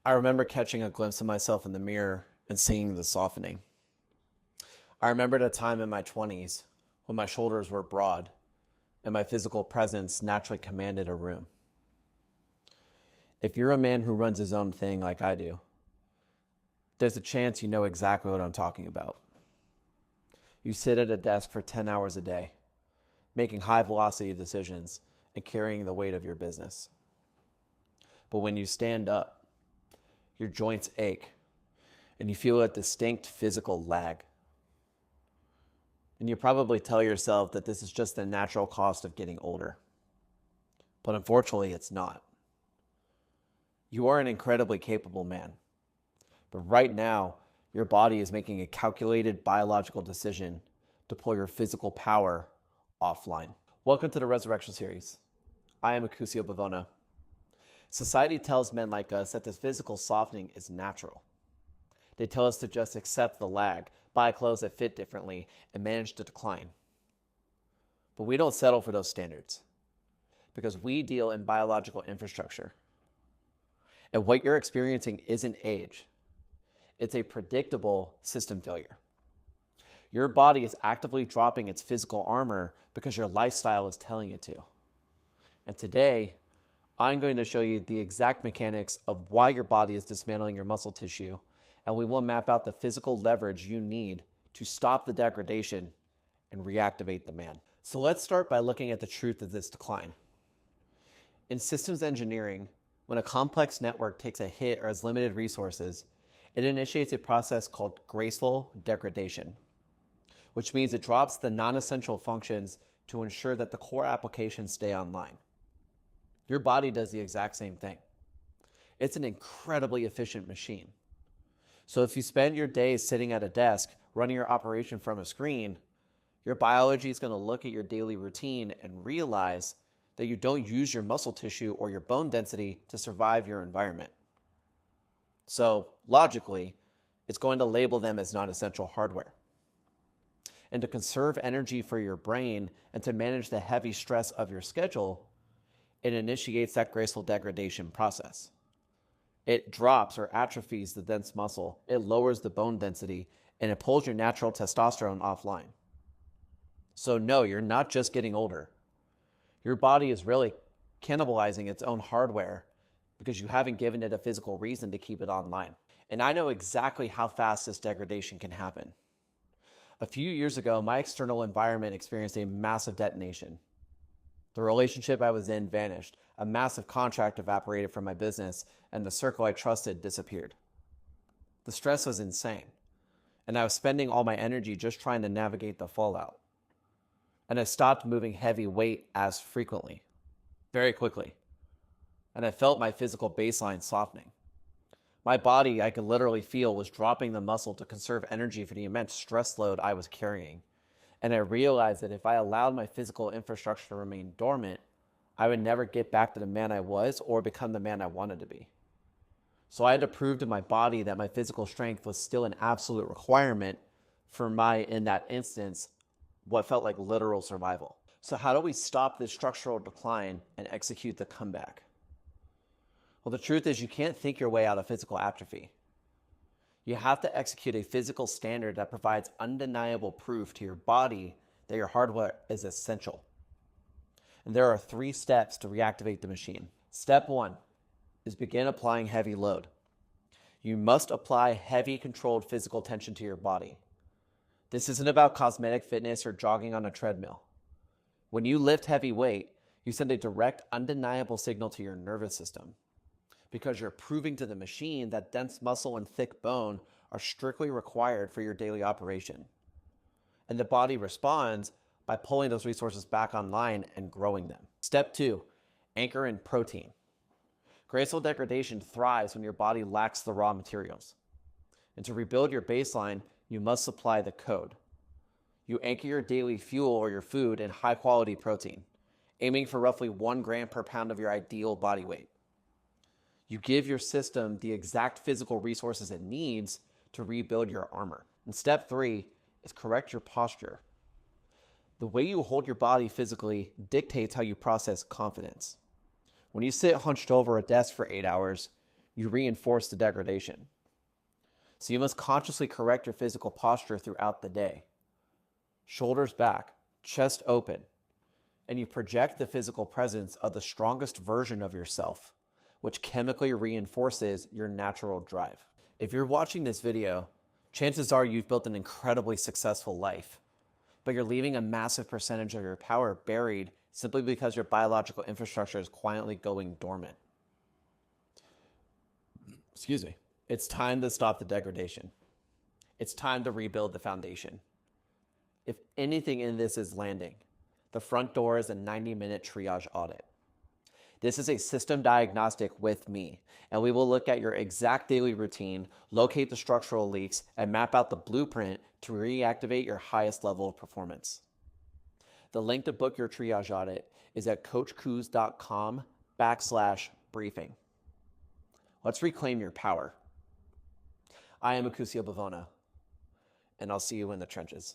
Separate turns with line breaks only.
I remember catching a glimpse of myself in the mirror and seeing the softening. I remembered a time in my 20s when my shoulders were broad and my physical presence naturally commanded a room. If you're a man who runs his own thing like I do, there's a chance you know exactly what I'm talking about. You sit at a desk for 10 hours a day, making high velocity decisions and carrying the weight of your business. But when you stand up, your joints ache and you feel a distinct physical lag. And you probably tell yourself that this is just the natural cost of getting older. But unfortunately, it's not. You are an incredibly capable man. But right now, your body is making a calculated biological decision to pull your physical power offline. Welcome to the Resurrection Series. I am Acusio Bivona. Society tells men like us that this physical softening is natural. They tell us to just accept the lag, buy clothes that fit differently, and manage the decline. But we don't settle for those standards because we deal in biological infrastructure. And what you're experiencing isn't age. It's a predictable system failure. Your body is actively dropping its physical armor because your lifestyle is telling it to. And today, I'm going to show you the exact mechanics of why your body is dismantling your muscle tissue, and we will map out the physical leverage you need to stop the degradation and reactivate the man. So let's start by looking at the truth of this decline. In systems engineering, when a complex network takes a hit or has limited resources, it initiates a process called graceful degradation, which means it drops the non-essential functions to ensure that the core applications stay online. Your body does the exact same thing. It's an incredibly efficient machine. So if you spend your days sitting at a desk running your operation from a screen, your biology is going to look at your daily routine and realize that you don't use your muscle tissue or your bone density to survive your environment. So logically, it's going to label them as non-essential hardware. And to conserve energy for your brain and to manage the heavy stress of your schedule, it initiates that graceful degradation process. It drops or atrophies the dense muscle, it lowers the bone density, and it pulls your natural testosterone offline. So no, you're not just getting older. Your body is really cannibalizing its own hardware because you haven't given it a physical reason to keep it online. And I know exactly how fast this degradation can happen. A few years ago, my external environment experienced a massive detonation. The relationship I was in vanished, a massive contract evaporated from my business, and the circle I trusted disappeared. The stress was insane, and I was spending all my energy just trying to navigate the fallout. And I stopped moving heavy weight as frequently, very quickly, and I felt my physical baseline softening. My body, I could literally feel, was dropping the muscle to conserve energy for the immense stress load I was carrying. And I realized that if I allowed my physical infrastructure to remain dormant, I would never get back to the man I was or become the man I wanted to be. So I had to prove to my body that my physical strength was still an absolute requirement for my, in that instance, what felt like literal survival. So how do we stop this structural decline and execute the comeback? Well, the truth is you can't think your way out of physical atrophy. You have to execute a physical standard that provides undeniable proof to your body that your hardware is essential. And there are 3 steps to reactivate the machine. Step 1 is begin applying heavy load. You must apply heavy controlled physical tension to your body. This isn't about cosmetic fitness or jogging on a treadmill. When you lift heavy weight, you send a direct, undeniable signal to your nervous system because you're proving to the machine that dense muscle and thick bone are strictly required for your daily operation. And the body responds by pulling those resources back online and growing them. Step 2, anchor in protein. Graceful degradation thrives when your body lacks the raw materials. And to rebuild your baseline, you must supply the code. You anchor your daily fuel or your food in high quality protein, aiming for roughly 1 gram per pound of your ideal body weight. You give your system the exact physical resources it needs to rebuild your armor. And step 3 is correct your posture. The way you hold your body physically dictates how you process confidence. When you sit hunched over a desk for 8 hours, you reinforce the degradation. So you must consciously correct your physical posture throughout the day. Shoulders back, chest open, and you project the physical presence of the strongest version of yourself, which chemically reinforces your natural drive. If you're watching this video, chances are you've built an incredibly successful life, but you're leaving a massive percentage of your power buried simply because your biological infrastructure is quietly going dormant. Excuse me. It's time to stop the degradation. It's time to rebuild the foundation. If anything in this is landing, the front door is a 90-minute triage audit. This is a system diagnostic with me, and we will look at your exact daily routine, locate the structural leaks, and map out the blueprint to reactivate your highest level of performance. The link to book your triage audit is at coachkuz.com/briefing. Let's reclaim your power. I am Acusio Bivona, and I'll see you in the trenches.